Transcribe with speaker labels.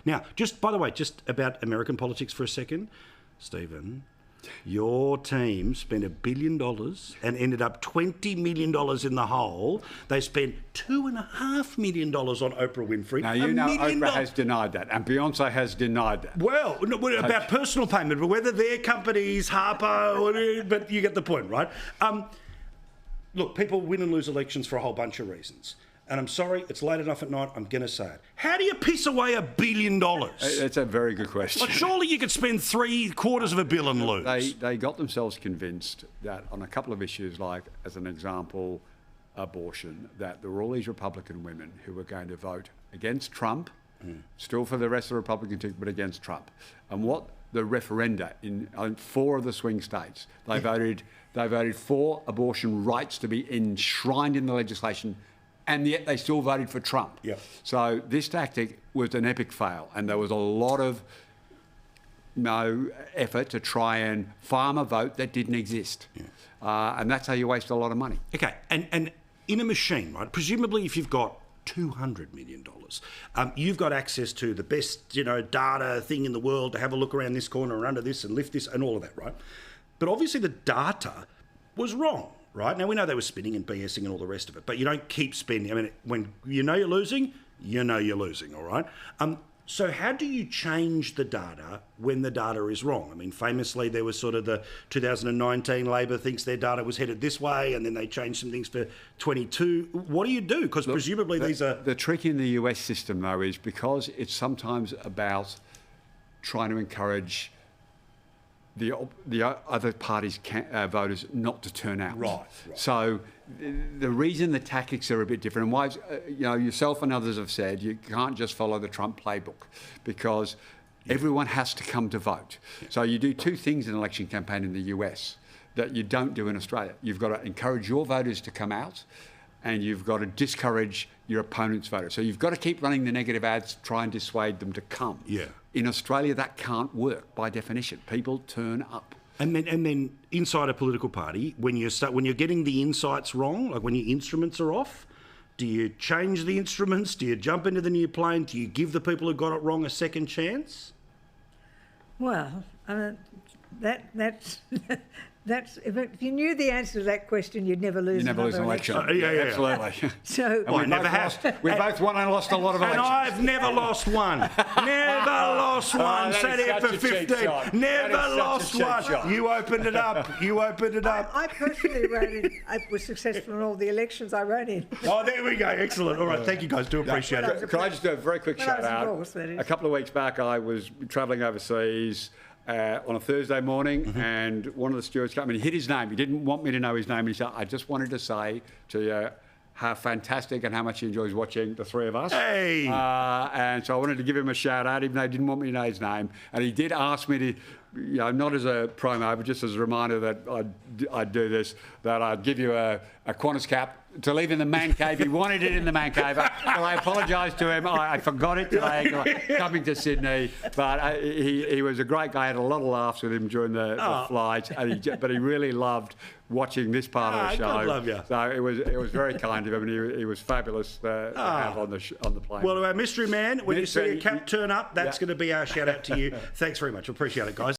Speaker 1: Now, just by the way, just about American politics for a second, Stephen. Your team spent $1 billion and ended up $20 million in the hole. They spent $2.5 million on Oprah Winfrey.
Speaker 2: Now, you know Oprah has denied that, and Beyonce has denied that.
Speaker 1: Well, about personal payment, but whether their companies, Harpo, but you get the point, right? Look, people win and lose elections for a whole bunch of reasons. And I'm sorry, it's late enough at night, I'm going to say it. How do you piss away $1 billion?
Speaker 2: It's a very good question.
Speaker 1: Like, surely you could spend $750 million and lose.
Speaker 2: They got themselves convinced that on a couple of issues, like, as an example, abortion, that there were all these Republican women who were going to vote against Trump, still for the rest of the Republican ticket, but against Trump. And what the referenda in 4 of the swing states, they voted for abortion rights to be enshrined in the legislation, and yet they still voted for Trump.
Speaker 1: Yep.
Speaker 2: So this tactic was an epic fail, and there was a lot of effort to try and farm a vote that didn't exist. Yeah. And that's how you waste a lot of money.
Speaker 1: Okay, and in a machine, right, presumably if you've got $200 million, you've got access to the best, data thing in the world to have a look around this corner or under this and lift this and all of that, right? But obviously the data was wrong. Right? Now, we know they were spinning and BSing and all the rest of it, but you don't keep spending. I mean, when you know you're losing, all right? So how do you change the data when the data is wrong? I mean, famously, there was sort of the 2019 Labor thinks their data was headed this way, and then they changed some things for 22. What do you do? Because presumably these are...
Speaker 2: The trick in the US system, though, is because it's sometimes about trying to encourage the other parties' voters not to turn out.
Speaker 1: Right.
Speaker 2: So the reason the tactics are a bit different, and why, yourself and others have said you can't just follow the Trump playbook because everyone has to come to vote. Yeah. So you do 2 things in an election campaign in the US that you don't do in Australia. You've got to encourage your voters to come out, and you've got to discourage your opponent's voters. So you've got to keep running the negative ads, try and dissuade them to come.
Speaker 1: Yeah.
Speaker 2: In Australia, that can't work by definition. People turn up.
Speaker 1: And then inside a political party, when you're getting the insights wrong, like when your instruments are off, do you change the instruments? Do you jump into the new plane? Do you give the people who got it wrong a second chance?
Speaker 3: Well, that's if you knew the answer to that question, you'd never lose.
Speaker 2: You never lose an election. Absolutely.
Speaker 3: So
Speaker 1: I never have.
Speaker 2: We both won and lost a lot of elections.
Speaker 1: And I've never lost one. Never lost one. Sat here for 15. Never lost one. You opened it up.
Speaker 3: I personally I was successful in all the elections I ran in.
Speaker 1: Oh, there we go. Excellent. All right. Thank you, guys. Do appreciate it.
Speaker 2: Can I just do a very quick shout out? A couple of weeks back, I was travelling overseas on a Thursday morning, and one of the stewards came and he hid his name. He didn't want me to know his name. And he said, I just wanted to say to you how fantastic and how much he enjoys watching the 3 of us.
Speaker 1: Hey!
Speaker 2: And so I wanted to give him a shout out, even though he didn't want me to know his name. And he did ask me to, not as a promo, but just as a reminder that I'd do this, that I'd give you a Qantas cap to leave in the man cave. He wanted it in the man cave. Well, I apologised to him. I forgot it today coming to Sydney. But he was a great guy. I had a lot of laughs with him during the flight. But he really loved watching this part of the show.
Speaker 1: God love you.
Speaker 2: So it was very kind of him, and he was fabulous to have on the plane.
Speaker 1: Well, our mystery man, when you see a cap turn up, that's going to be our shout out to you. Thanks very much. Appreciate it, guys.